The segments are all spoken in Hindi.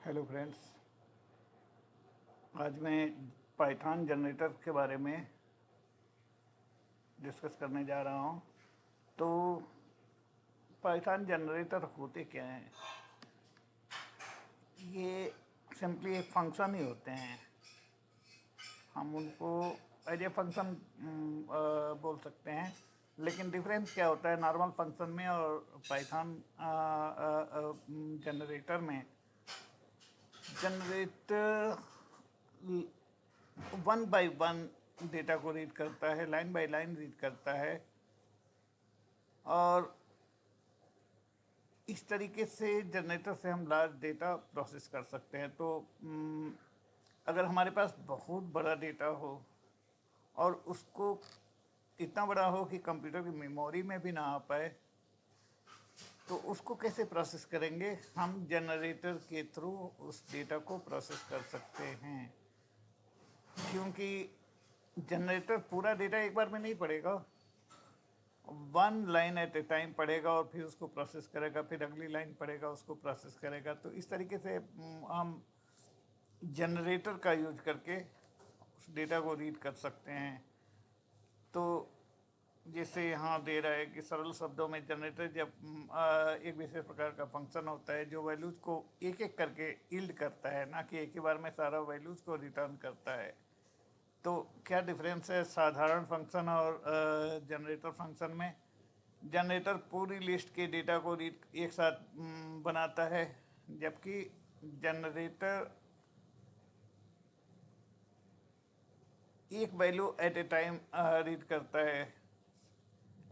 Hello friends. आज मैं पाइथन जनरेटर के बारे में डिस्कस करने जा रहा हूँ। तो पाइथन जनरेटर होते क्या हैं? ये सिंपली एक फंक्शन ही होते हैं। हम उनको एज ए फंक्शन बोल सकते हैं। लेकिन डिफरेंस क्या होता है नॉर्मल फंक्शन में और पाइथन जनरेटर में? Generator one by one data को रीड करता है, लाइन बाय लाइन रीड करता है, और इस तरीके से जनरेटर से हम लार्ज डेटा प्रोसेस कर सकते हैं। तो अगर हमारे पास बहुत बड़ा डेटा हो और उसको इतना बड़ा हो कि कंप्यूटर की मेमोरी में भी ना आ पाए, तो उसको कैसे प्रोसेस करेंगे? हम जनरेटर के थ्रू उस डेटा को प्रोसेस कर सकते हैं, क्योंकि जनरेटर पूरा डेटा एक बार में नहीं पढ़ेगा, one line at a time पढ़ेगा और फिर उसको प्रोसेस करेगा, फिर अगली लाइन पढ़ेगा, उसको प्रोसेस करेगा। तो इस तरीके से हम जनरेटर का यूज करके उस डेटा को रीड कर सकते हैं। तो जैसे यहाँ दे रहा है कि सरल शब्दों में जनरेटर जब एक विशेष प्रकार का फंक्शन होता है जो वैल्यूज को एक एक करके यील्ड करता है, ना कि एक ही बार में सारा वैल्यूज को रिटर्न करता है। तो क्या डिफरेंस है साधारण फंक्शन और जनरेटर फंक्शन में? जनरेटर पूरी लिस्ट के डेटा को एक साथ बनाता है, जबकि जनरेटर एक value at a time read करता है।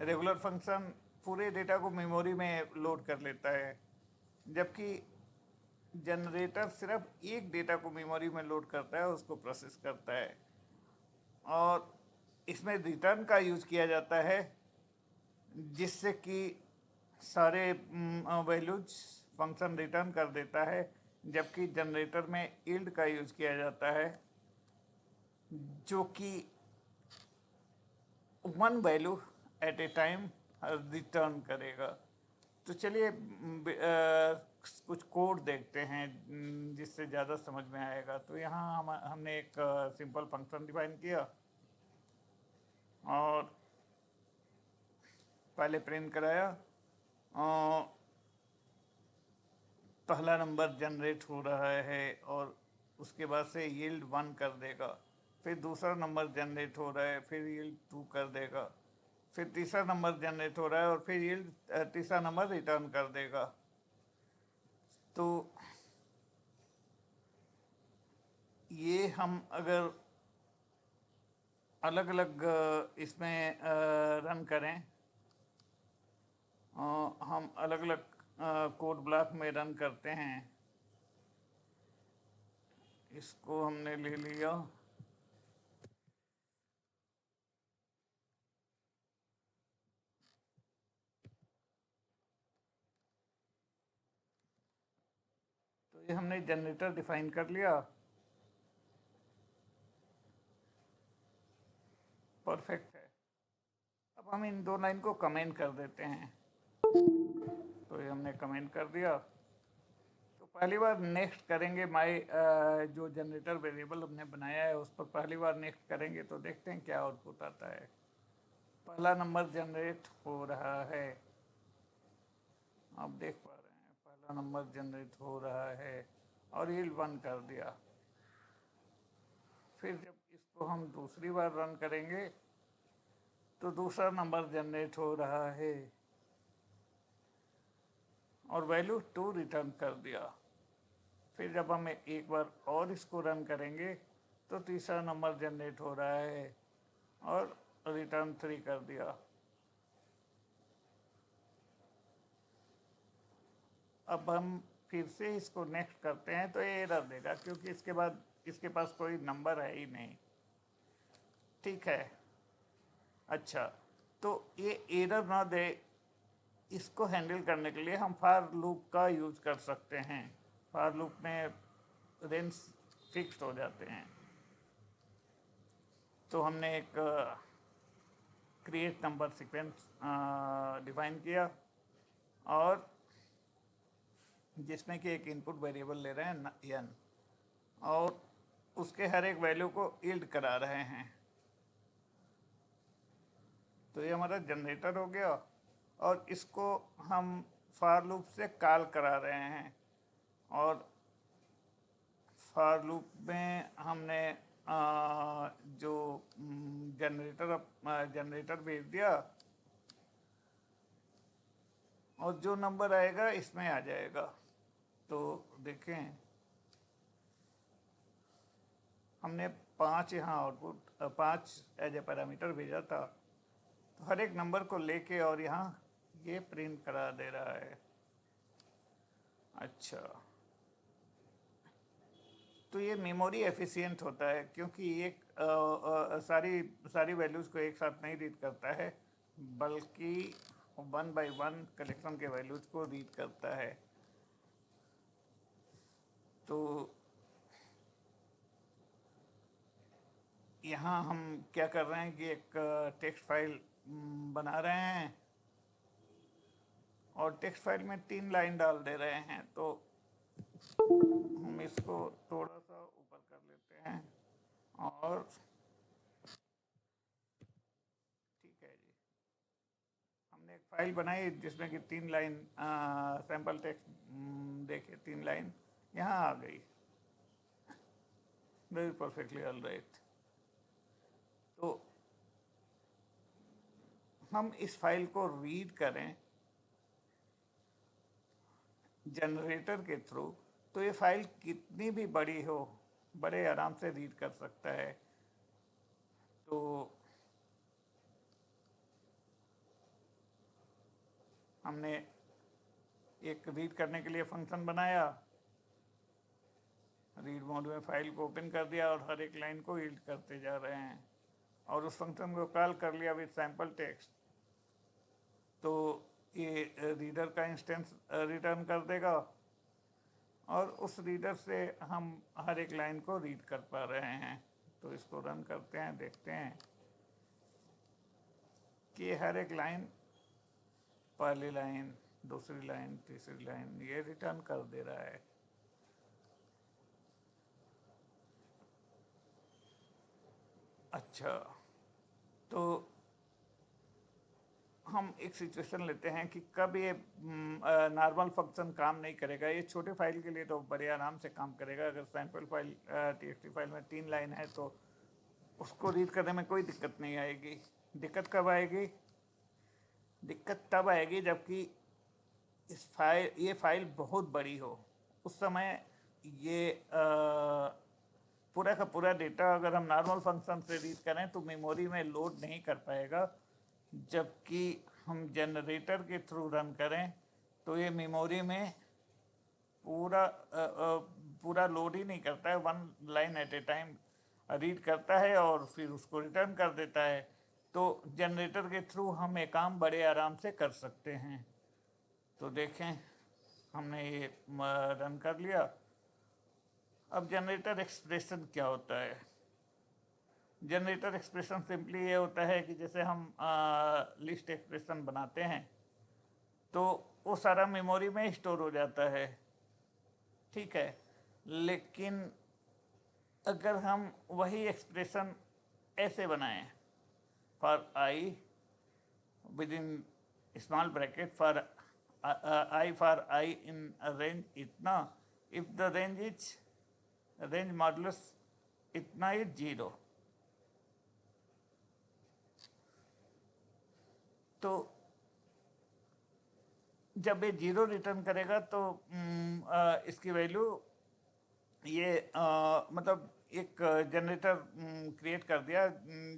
रेगुलर फंक्शन पूरे डेटा को मेमोरी में लोड कर लेता है, जबकि जनरेटर सिर्फ एक डेटा को मेमोरी में लोड करता है, उसको प्रोसेस करता है। और इसमें रिटर्न का यूज किया जाता है, जिससे कि सारे वैल्यूज फंक्शन रिटर्न कर देता है, जबकि जनरेटर में यील्ड का यूज किया जाता है, जो कि one value at a time return करेगा। तो चलिए कुछ कोड देखते हैं जिससे ज़्यादा समझ में आएगा। तो यहाँ हमने एक सिंपल फंक्शन डिफाइन किया और पहले प्रिंट कराया। पहला नंबर जनरेट हो रहा है और उसके बाद से यील्ड वन कर देगा। फिर दूसरा नंबर जनरेट हो रहा है, फिर यील्ड टू कर देगा। फिर तीसरा नंबर जनरेट हो रहा है और फिर यील्ड तीसरा नंबर रिटर्न कर देगा। तो ये हम अगर अलग अलग इसमें रन करें, हम अलग अलग कोड ब्लॉक में रन करते हैं। इसको हमने ले लिया, तो ये हमने जनरेटर डिफाइन कर लिया। परफेक्ट है। अब हम इन दो लाइन को कमेंट कर देते हैं। तो ये हमने कमेंट कर दिया। तो पहली बार नेक्स्ट करेंगे, माई जो जनरेटर वेरिएबल हमने बनाया है उस पर पहली बार नेक्स्ट करेंगे, तो देखते हैं क्या आउटपुट आता है। पहला नंबर जनरेट हो रहा है, आप देख पा रहे हैं पहला नंबर जनरेट हो रहा है और यील्ड वन कर दिया। फिर जब इसको हम दूसरी बार रन करेंगे तो दूसरा नंबर जनरेट हो रहा है और वैल्यू टू रिटर्न कर दिया। फिर जब हम एक बार और इसको रन करेंगे तो तीसरा नंबर जनरेट हो रहा है और रिटर्न थ्री कर दिया। अब हम फिर से इसको नेक्स्ट करते हैं तो ये एरर देगा, क्योंकि इसके पास कोई नंबर है ही नहीं। ठीक है, अच्छा, तो ये एरर ना दे, इसको हैंडल करने के लिए हम फार लूप का यूज कर सकते हैं। फार लूप में रेंज फिक्स्ड हो जाते हैं। तो हमने एक क्रिएट नंबर सीक्वेंस डिफाइन किया और जिसमें कि एक इनपुट वेरिएबल ले रहे हैं n, और उसके हर एक वैल्यू को यील्ड करा रहे हैं। तो ये हमारा जनरेटर हो गया, और इसको हम फॉर लूप से कॉल करा रहे हैं, और फॉर लूप में हमने जो जनरेटर भेज दिया, और जो नंबर आएगा इसमें आ जाएगा। तो देखें, हमने 5 यहाँ आउटपुट 5 एज ए पैरामीटर भेजा था, तो हर एक नंबर को लेके और यहाँ ये प्रिंट करा दे रहा है। अच्छा, तो ये मेमोरी एफिशिएंट होता है, क्योंकि एक सारी वैल्यूज़ को एक साथ नहीं रीड करता है, बल्कि 1 बाय 1 कलेक्शन के वैल्यूज़ को रीड करता है। तो यहाँ हम क्या कर रहे हैं कि एक टेक्स्ट फाइल बना रहे हैं, और टेक्स्ट फाइल में 3 लाइन डाल दे रहे हैं। तो हम इसको थोड़ा सा ऊपर कर लेते हैं, और ठीक है जी, हमने एक फाइल बनाई जिसमें कि 3 लाइन सैम्पल टेक्स्ट देखे, 3 लाइन यहाँ आ गई। Very perfectly all right. तो हम इस फाइल को रीड करें जनरेटर के थ्रू, तो ये फाइल कितनी भी बड़ी हो, बड़े आराम से रीड कर सकता है। तो हमने एक रीड करने के लिए फंक्शन बनाया, रीड मोड में फाइल को ओपन कर दिया, और हर एक लाइन को रीड करते जा रहे हैं, और उस फंक्शन को कॉल कर लिया विद सैम्पल टेक्स्ट। तो ये रीडर का इंस्टेंस रिटर्न कर देगा, और उस रीडर से हम हर एक लाइन को रीड कर पा रहे हैं। तो इसको रन करते हैं, देखते हैं कि हर एक लाइन, पहली लाइन, दूसरी लाइन, तीसरी लाइन, ये रिटर्न कर दे रहा है। अच्छा, तो हम एक सिचुएशन लेते हैं कि कब ये नॉर्मल फंक्शन काम नहीं करेगा। ये छोटे फाइल के लिए तो बड़े आराम से काम करेगा। अगर सैम्पल फाइल txt फाइल में 3 लाइन है, तो उसको रीड करने में कोई दिक्कत नहीं आएगी। दिक्कत कब आएगी? दिक्कत तब आएगी जबकि ये फाइल बहुत बड़ी हो। उस समय ये पूरा का पूरा डेटा अगर हम नॉर्मल फंक्शन से रीड करें तो मेमोरी में लोड नहीं कर पाएगा, जबकि हम जनरेटर के थ्रू रन करें तो ये मेमोरी में पूरा लोड ही नहीं करता है, 1 line at a time read करता है और फिर उसको रिटर्न कर देता है। तो जनरेटर के थ्रू हम ये काम बड़े आराम से कर सकते हैं। तो देखें, हमने ये रन कर लिया। अब जनरेटर एक्सप्रेशन क्या होता है? जनरेटर एक्सप्रेशन सिंपली ये होता है कि जैसे हम लिस्ट एक्सप्रेशन बनाते हैं तो वो सारा मेमोरी में स्टोर हो जाता है, ठीक है। लेकिन अगर हम वही एक्सप्रेशन ऐसे बनाएं, for I with in small bracket for I in range इतना, इफ द रेंज मॉडुलस इतना इज 0, तो जब ये 0 रिटर्न करेगा तो इसकी वैल्यू ये मतलब एक जनरेटर क्रिएट कर दिया।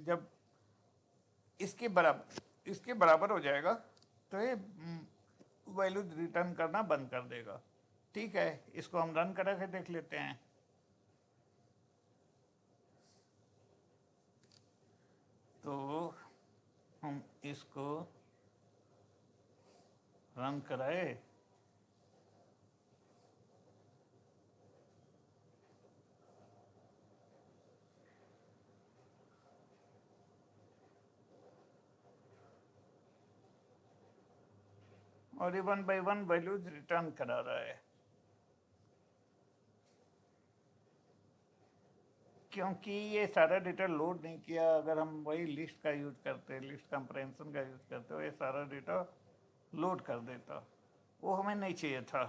जब इसके बराबर हो जाएगा तो ये वैल्यू रिटर्न करना बंद कर देगा, ठीक है। इसको हम रन करा के देख लेते हैं। तो हम इसको रन कराए, और ये 1 बाय 1 वैल्यूज रिटर्न करा रहा है। क्योंकि ये सारा डेटा लोड नहीं किया, अगर हम वही लिस्ट का यूज करते, लिस्ट कंप्रेंशन का यूज करते हो, ये सारा डेटा लोड कर देता, वो हमें नहीं चाहिए था।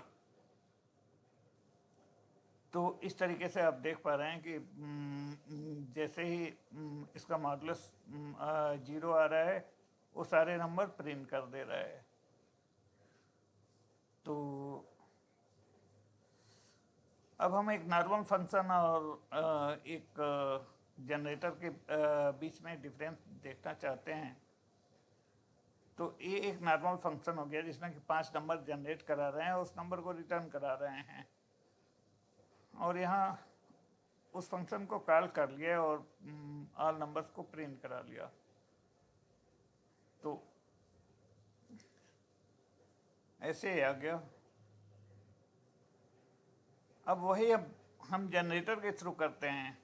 तो इस तरीके से आप देख पा रहे हैं कि जैसे ही इसका मॉडुलस 0 आ रहा है, वो सारे नंबर प्रिंट कर दे रहा है। तो अब हम एक नॉर्मल फंक्शन और एक जनरेटर के बीच में डिफरेंस देखना चाहते हैं। तो ये एक नॉर्मल फंक्शन हो गया जिसमें कि 5 नंबर जनरेट करा रहे हैं, उस नंबर को रिटर्न करा रहे हैं, और यहाँ उस फंक्शन को कॉल कर लिया और ऑल नंबर्स को प्रिंट करा लिया। तो ऐसे आ गया। अब वही अब हम जनरेटर के थ्रू करते हैं।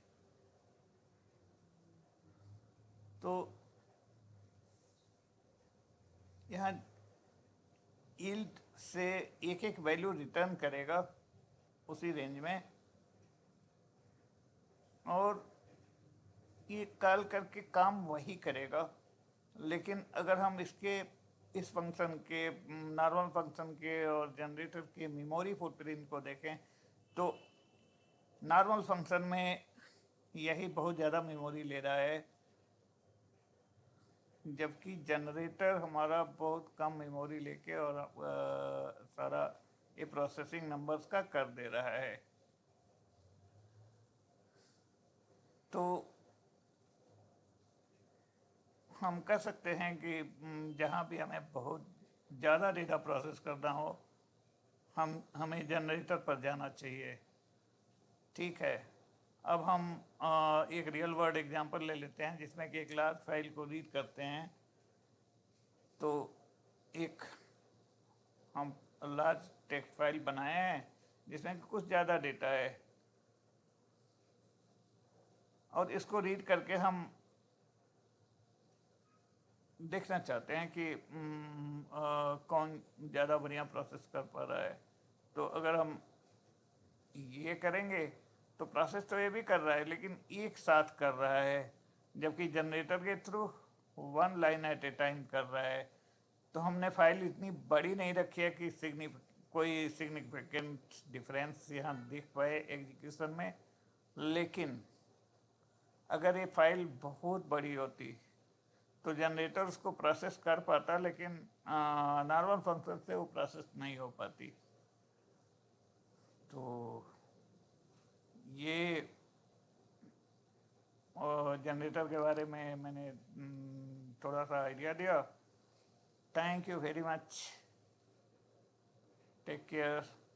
तो यहाँ यील्ड से एक एक वैल्यू रिटर्न करेगा उसी रेंज में, और ये कॉल करके काम वही करेगा। लेकिन अगर हम इसके इस फंक्शन के, नॉर्मल फंक्शन के और जनरेटर के मेमोरी फुटप्रिंट को देखें तो नॉर्मल फंक्शन में यही बहुत ज़्यादा मेमोरी ले रहा है, जबकि जनरेटर हमारा बहुत कम मेमोरी लेके और सारा ये प्रोसेसिंग नंबर्स का कर दे रहा है। तो हम कह सकते हैं कि जहाँ भी हमें बहुत ज़्यादा डेटा प्रोसेस करना हो, हमें जनरेटर पर जाना चाहिए। ठीक है, अब हम एक रियल वर्ल्ड एग्जांपल ले लेते हैं जिसमें कि एक लार्ज फाइल को रीड करते हैं। तो एक हम लार्ज टेक्स्ट फाइल बनाए हैं जिसमें कुछ ज़्यादा डेटा है, और इसको रीड करके हम देखना चाहते हैं कि कौन ज़्यादा बढ़िया प्रोसेस कर पा रहा है। तो अगर हम ये करेंगे तो प्रोसेस तो ये भी कर रहा है, लेकिन एक साथ कर रहा है, जबकि जनरेटर के through 1 line at a time कर रहा है। तो हमने फाइल इतनी बड़ी नहीं रखी है कि कोई सिग्निफिकेंट डिफरेंस यहाँ दिख पाए एग्जीक्यूशन में। लेकिन अगर ये फाइल बहुत बड़ी होती तो जनरेटर उसको प्रोसेस कर पाता, लेकिन नॉर्मल फंक्शन से वो प्रोसेस नहीं हो पाती। तो ये जनरेटर के बारे में मैंने थोड़ा सा आइडिया दिया। Thank you very much, take care.